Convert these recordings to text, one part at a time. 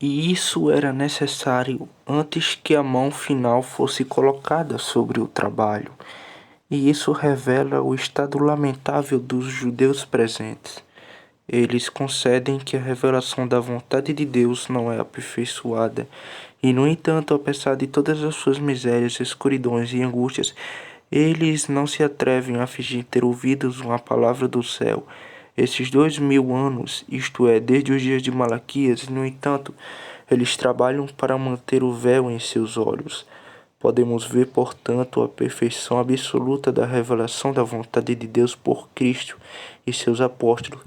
E isso era necessário antes que a mão final fosse colocada sobre o trabalho. E isso revela o estado lamentável dos judeus presentes. Eles concedem que a revelação da vontade de Deus não é aperfeiçoada, e no entanto, apesar de todas as suas misérias, escuridões e angústias, eles não se atrevem a fingir ter ouvido uma palavra do céu. Esses 2000 anos, isto é, desde os dias de Malaquias, no entanto, eles trabalham para manter o véu em seus olhos. Podemos ver, portanto, a perfeição absoluta da revelação da vontade de Deus por Cristo e seus apóstolos,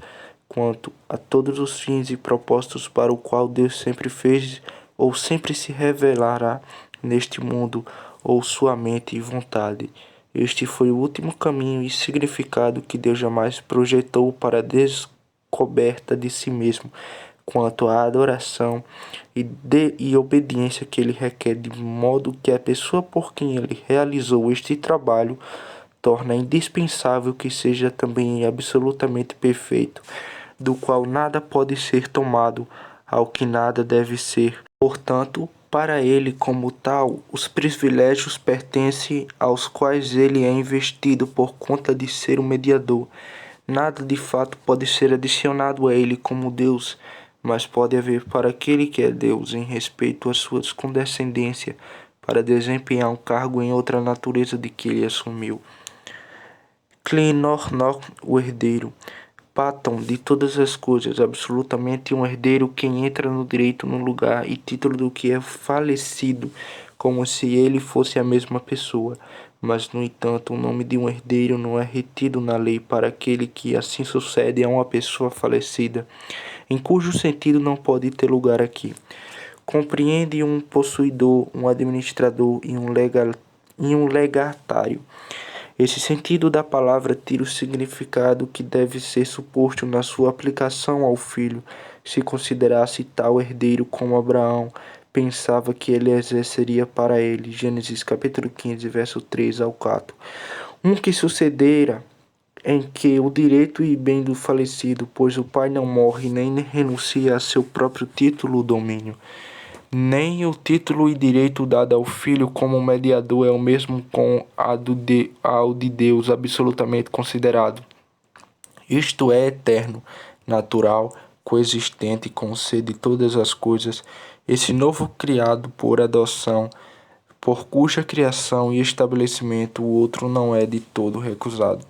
quanto a todos os fins e propósitos para o qual Deus sempre fez ou sempre se revelará neste mundo, ou sua mente e vontade. Este foi o último caminho e significado que Deus jamais projetou para a descoberta de si mesmo, quanto à adoração e obediência que ele requer, de modo que a pessoa por quem ele realizou este trabalho torna indispensável que seja também absolutamente perfeito, do qual nada pode ser tomado, ao que nada deve ser. Portanto, para ele como tal, os privilégios pertencem aos quais ele é investido por conta de ser o mediador. Nada de fato pode ser adicionado a ele como Deus, mas pode haver para aquele que é Deus em respeito à sua condescendência para desempenhar um cargo em outra natureza de que ele assumiu. Cleanornock, o herdeiro. Paton de todas as coisas, absolutamente um herdeiro, quem entra no direito, no lugar e título do que é falecido, como se ele fosse a mesma pessoa. Mas, no entanto, o nome de um herdeiro não é retido na lei para aquele que assim sucede a uma pessoa falecida, em cujo sentido não pode ter lugar aqui. Compreende um possuidor, um administrador e um legatário. Esse sentido da palavra tira o significado que deve ser suposto na sua aplicação ao filho, se considerasse tal herdeiro como Abraão pensava que ele exerceria para ele. Gênesis capítulo 15, verso 3 ao 4. Um que sucedera em que o direito e bem do falecido, pois o pai não morre nem renuncia a seu próprio título ou domínio. Nem o título e direito dado ao Filho como mediador é o mesmo com ao de Deus absolutamente considerado. Isto é eterno, natural, coexistente com o ser de todas as coisas, esse novo criado por adoção, por cuja criação e estabelecimento o outro não é de todo recusado.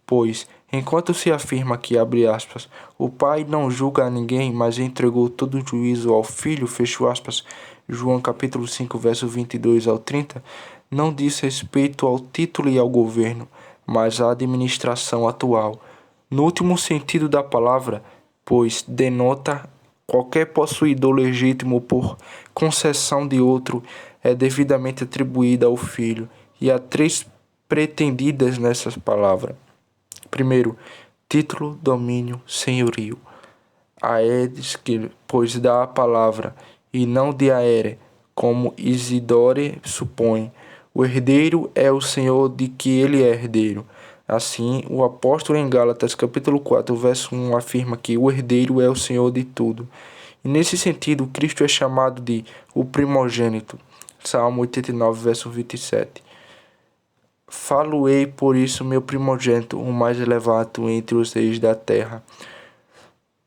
Pois, enquanto se afirma que, abre aspas, o Pai não julga a ninguém, mas entregou todo o juízo ao Filho, fecho aspas, João capítulo 5, verso 22 ao 30, não diz respeito ao título e ao governo, mas à administração atual. No último sentido da palavra, pois denota qualquer possuidor legítimo por concessão de outro é devidamente atribuída ao Filho, e há três pretendidas nessas palavras. Primeiro, título, domínio, senhorio. Aedes, que pois dá a palavra, e não de aere, como Isidore supõe. O herdeiro é o senhor de que ele é herdeiro. Assim, o apóstolo em Gálatas capítulo 4, verso 1 afirma que o herdeiro é o senhor de tudo. E nesse sentido, Cristo é chamado de o primogênito. Salmo 89, verso 27. Falo-ei por isso meu primogênito, o mais elevado entre os reis da terra.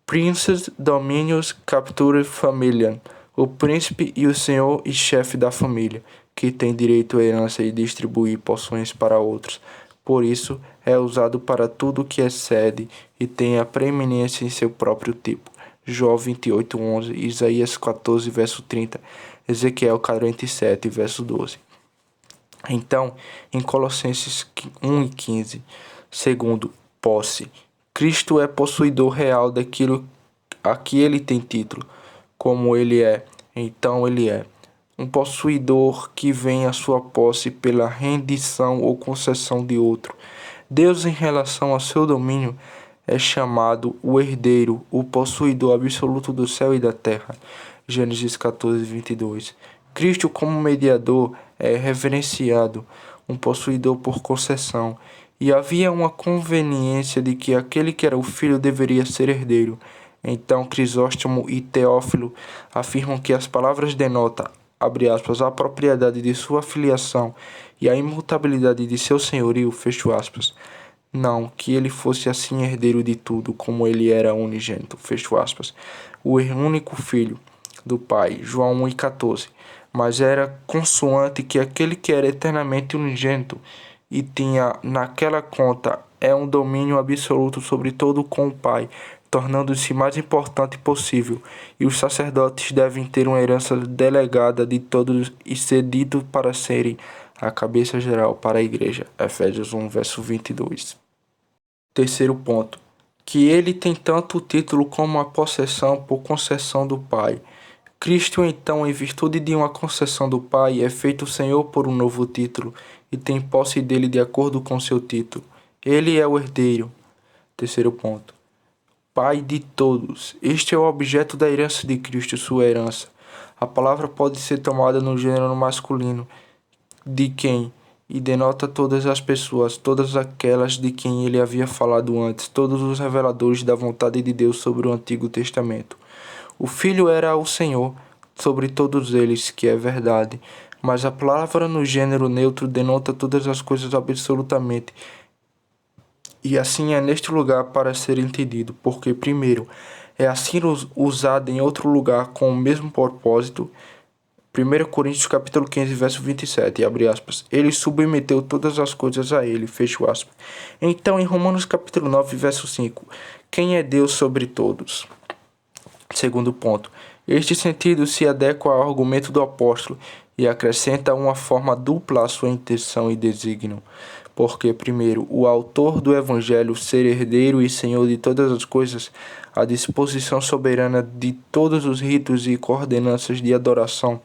Princes, dominios, capture familiam. O príncipe e o senhor e chefe da família, que tem direito à herança e distribuir porções para outros. Por isso, é usado para tudo que excede e tem a preeminência em seu próprio tipo. Jó 28, 11, Isaías 14, verso 30, Ezequiel 47, verso 12. Então, em Colossenses 1 e 15, segundo, posse. Cristo é possuidor real daquilo a que ele tem título, como ele é, então ele é. Um possuidor que vem à sua posse pela rendição ou concessão de outro. Deus, em relação ao seu domínio, é chamado o herdeiro, o possuidor absoluto do céu e da terra. Gênesis 14, 22. Cristo, como mediador, é reverenciado, um possuidor por concessão, e havia uma conveniência de que aquele que era o filho deveria ser herdeiro. Então, Crisóstomo e Teófilo afirmam que as palavras denotam, abre aspas, a propriedade de sua filiação e a imutabilidade de seu senhorio, fecho aspas. Não que ele fosse assim herdeiro de tudo, como ele era unigênito, fecho aspas, o único filho do Pai, João 1,14, mas era consoante que aquele que era eternamente unigênito e tinha naquela conta um domínio absoluto sobre todo com o Pai, tornando-se mais importante possível, e os sacerdotes devem ter uma herança delegada de todos e ser dito para serem a cabeça geral para a igreja. Efésios 1, verso 22. Terceiro ponto, que ele tem tanto o título como a possessão por concessão do Pai. Cristo, então, em virtude de uma concessão do Pai, é feito Senhor por um novo título e tem posse dele de acordo com seu título. Ele é o herdeiro. Terceiro ponto, Pai de todos. Este é o objeto da herança de Cristo, sua herança. A palavra pode ser tomada no gênero masculino, de quem, e denota todas as pessoas, todas aquelas de quem ele havia falado antes, todos os reveladores da vontade de Deus sobre o Antigo Testamento. O Filho era o Senhor sobre todos eles, que é verdade, mas a palavra no gênero neutro denota todas as coisas absolutamente. E assim é neste lugar para ser entendido, porque, primeiro, é assim usada em outro lugar com o mesmo propósito. 1 Coríntios capítulo 15, verso 27, abre aspas, ele submeteu todas as coisas a ele, fecho aspas. Então, em Romanos capítulo 9, verso 5, quem é Deus sobre todos? Segundo ponto, este sentido se adequa ao argumento do apóstolo e acrescenta uma forma dupla à sua intenção e desígnio. Porque, primeiro, o autor do Evangelho, ser herdeiro e senhor de todas as coisas, a disposição soberana de todos os ritos e coordenanças de adoração,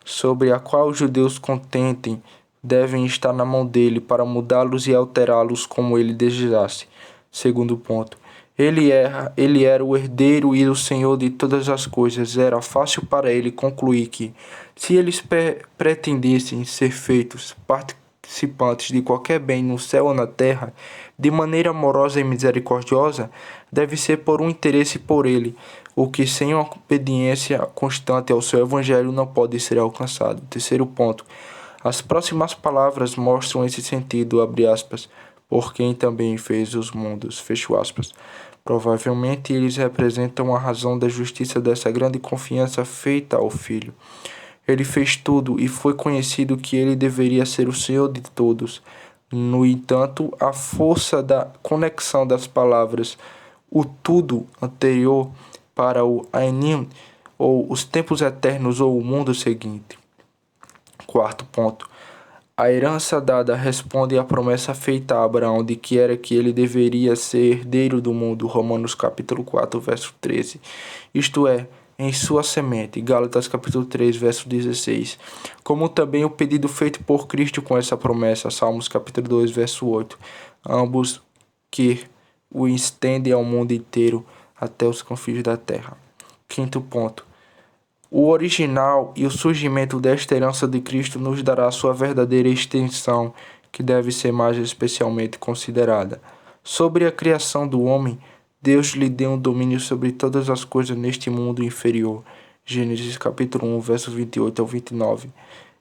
sobre a qual os judeus contentem, devem estar na mão dele para mudá-los e alterá-los como ele desejasse. Segundo ponto, ele era o herdeiro e o senhor de todas as coisas. Era fácil para ele concluir que, se eles pretendessem ser feitos participantes de qualquer bem no céu ou na terra, de maneira amorosa e misericordiosa, deve ser por um interesse por ele, o que sem uma obediência constante ao seu evangelho não pode ser alcançado. Terceiro ponto, as próximas palavras mostram esse sentido, abre aspas, por quem também fez os mundos, fecho aspas. Provavelmente eles representam a razão da justiça dessa grande confiança feita ao Filho. Ele fez tudo e foi conhecido que ele deveria ser o Senhor de todos. No entanto, a força da conexão das palavras, o tudo anterior para o Ainim, ou os tempos eternos ou o mundo seguinte. Quarto ponto. A herança dada responde à promessa feita a Abraão de que era que ele deveria ser herdeiro do mundo, Romanos capítulo 4, verso 13. Isto é, em sua semente, Gálatas capítulo 3, verso 16. Como também o pedido feito por Cristo com essa promessa, Salmos capítulo 2, verso 8. Ambos que o estendem ao mundo inteiro até os confins da terra. Quinto ponto. O original e o surgimento desta herança de Cristo nos dará sua verdadeira extensão, que deve ser mais especialmente considerada. Sobre a criação do homem, Deus lhe deu um domínio sobre todas as coisas neste mundo inferior. Gênesis capítulo 1, verso 28 ao 29.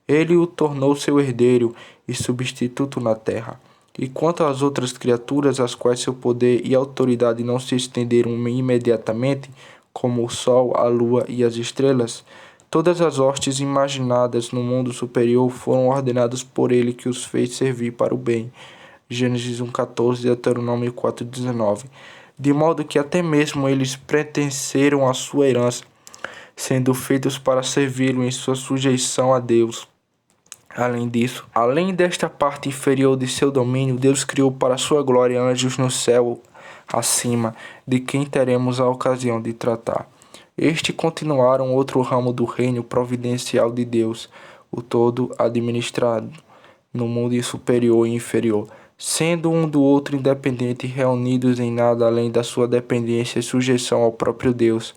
Ele o tornou seu herdeiro e substituto na terra. E quanto às outras criaturas, às quais seu poder e autoridade não se estenderam imediatamente, como o sol, a lua e as estrelas, todas as hostes imaginadas no mundo superior foram ordenadas por ele que os fez servir para o bem. Gênesis 1,14 e Deuteronômio 4,19. De modo que até mesmo eles pertenceram à sua herança, sendo feitos para servi-lo em sua sujeição a Deus. Além disso, além desta parte inferior de seu domínio, Deus criou para sua glória anjos no céu acima, de quem teremos a ocasião de tratar. Este continuaram outro ramo do reino providencial de Deus, o todo administrado no mundo superior e inferior, sendo um do outro independente e reunidos em nada além da sua dependência e sujeição ao próprio Deus.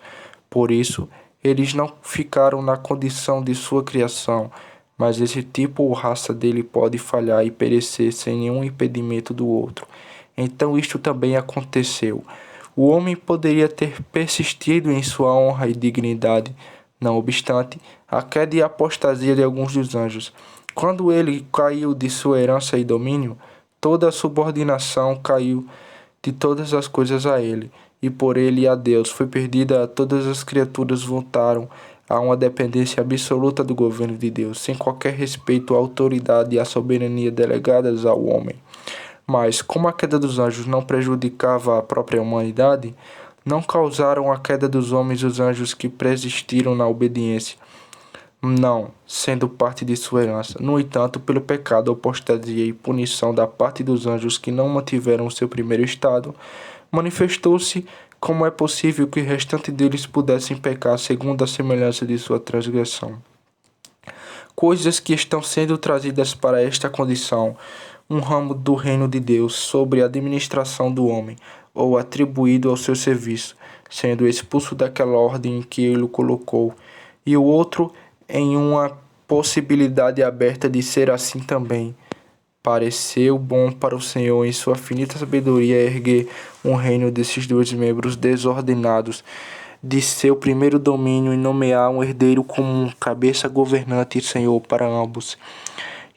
Por isso, eles não ficaram na condição de sua criação, mas esse tipo ou raça dele pode falhar e perecer sem nenhum impedimento do outro. Então isto também aconteceu. O homem poderia ter persistido em sua honra e dignidade. Não obstante, a queda e a apostasia de alguns dos anjos. Quando ele caiu de sua herança e domínio, toda a subordinação caiu de todas as coisas a ele, e por ele a Deus foi perdida. Todas as criaturas voltaram a uma dependência absoluta do governo de Deus, sem qualquer respeito à autoridade e à soberania delegadas ao homem. Mas, como a queda dos anjos não prejudicava a própria humanidade, não causaram a queda dos homens os anjos que persistiram na obediência, não sendo parte de sua herança. No entanto, pelo pecado, apostasia e punição da parte dos anjos que não mantiveram seu primeiro estado, manifestou-se como é possível que o restante deles pudessem pecar segundo a semelhança de sua transgressão. Coisas que estão sendo trazidas para esta condição, um ramo do reino de Deus sobre a administração do homem, ou atribuído ao seu serviço, sendo expulso daquela ordem em que ele o colocou, e o outro em uma possibilidade aberta de ser assim também. Pareceu bom para o Senhor, em sua finita sabedoria, erguer um reino desses dois membros desordenados de seu primeiro domínio e nomear um herdeiro como cabeça governante e senhor para ambos.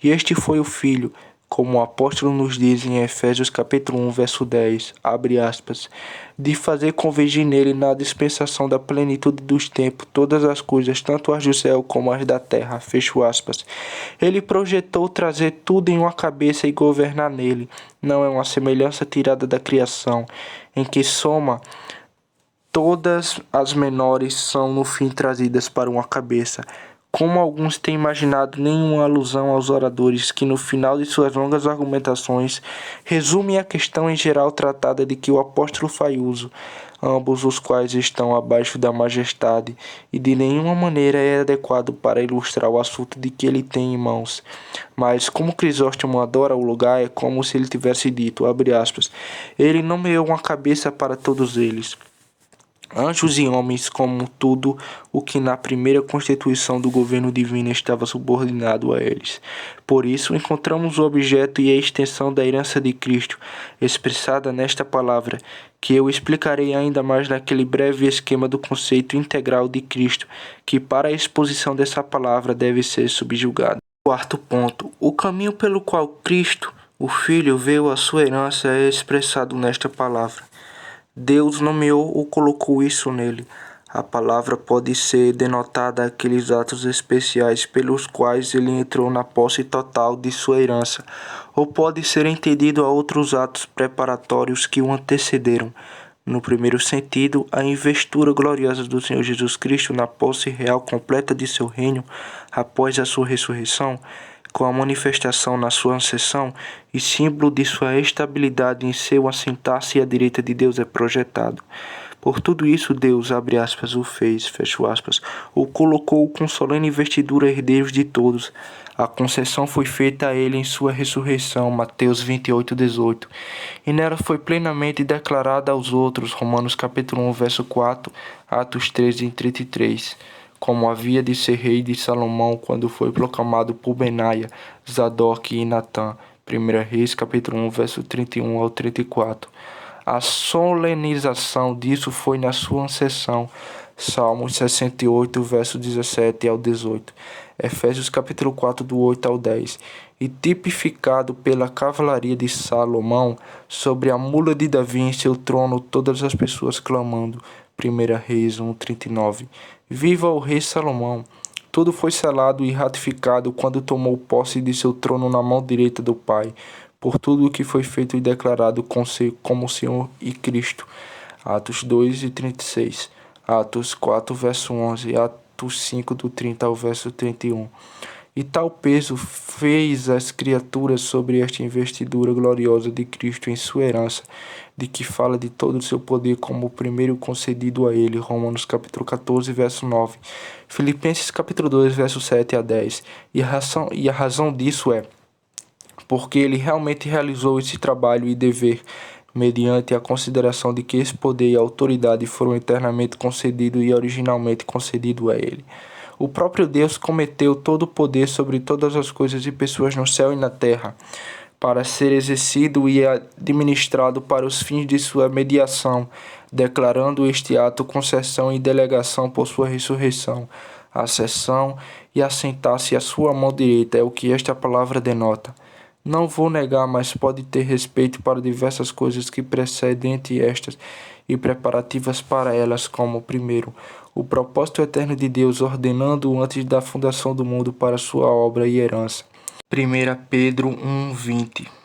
E este foi o Filho, como o apóstolo nos diz em Efésios capítulo 1, verso 10, abre aspas, de fazer convergir nele na dispensação da plenitude dos tempos todas as coisas, tanto as do céu como as da terra, fecho aspas. Ele projetou trazer tudo em uma cabeça e governar nele. Não é uma semelhança tirada da criação, em que soma todas as menores são no fim trazidas para uma cabeça. Como alguns têm imaginado, nenhuma alusão aos oradores que no final de suas longas argumentações resumem a questão em geral tratada de que o apóstolo faz uso, ambos os quais estão abaixo da majestade, e de nenhuma maneira é adequado para ilustrar o assunto de que ele tem em mãos. Mas, como Crisóstomo adora o lugar, é como se ele tivesse dito, abre aspas, ele nomeou uma cabeça para todos eles. Anjos e homens, como tudo o que na primeira constituição do governo divino estava subordinado a eles. Por isso, encontramos o objeto e a extensão da herança de Cristo, expressada nesta palavra, que eu explicarei ainda mais naquele breve esquema do conceito integral de Cristo, que para a exposição dessa palavra deve ser subjugado. Quarto ponto. O caminho pelo qual Cristo, o Filho, veio à sua herança é expressado nesta palavra. Deus nomeou ou colocou isso nele. A palavra pode ser denotada aqueles atos especiais pelos quais ele entrou na posse total de sua herança, ou pode ser entendido a outros atos preparatórios que o antecederam. No primeiro sentido, a investidura gloriosa do Senhor Jesus Cristo na posse real completa de seu reino após a sua ressurreição, com a manifestação na sua ascensão e símbolo de sua estabilidade em seu assentar-se à direita de Deus é projetado. Por tudo isso Deus, abre aspas, o fez, fecho aspas, o colocou com solene investidura herdeiros de todos. A concessão foi feita a ele em sua ressurreição, Mateus 28:18, e nela foi plenamente declarada aos outros, Romanos capítulo 1, verso 4, Atos 13:33. Como havia de ser rei de Salomão quando foi proclamado por Benaia, Zadok e Natã. 1 Reis, capítulo 1, verso 31 ao 34. A solenização disso foi na sua ascensão. Salmos 68, verso 17 ao 18. Efésios, capítulo 4, do 8 ao 10. E tipificado pela cavalaria de Salomão, sobre a mula de Davi em seu trono, todas as pessoas clamando. 1 Reis 1:39. Viva o rei Salomão! Tudo foi selado e ratificado quando tomou posse de seu trono na mão direita do Pai, por tudo o que foi feito e declarado como Senhor e Cristo. Atos 2:36, Atos 4, verso 11, Atos 5, do 30 ao verso 31. E tal peso fez as criaturas sobre esta investidura gloriosa de Cristo em sua herança, de que fala de todo o seu poder como o primeiro concedido a ele, Romanos capítulo 14, verso 9, Filipenses capítulo 2, verso 7 a 10, e a razão disso é porque ele realmente realizou esse trabalho e dever, mediante a consideração de que esse poder e autoridade foram eternamente concedidos e originalmente concedido a ele. O próprio Deus cometeu todo o poder sobre todas as coisas e pessoas no céu e na terra, para ser exercido e administrado para os fins de sua mediação, declarando este ato concessão e delegação por sua ressurreição, ascensão e assentar-se à sua mão direita, é o que esta palavra denota. Não vou negar, mas pode ter respeito para diversas coisas que precedem entre estas e preparativas para elas, como, primeiro, o propósito eterno de Deus ordenando antes da fundação do mundo para sua obra e herança. 1 Pedro 1:20.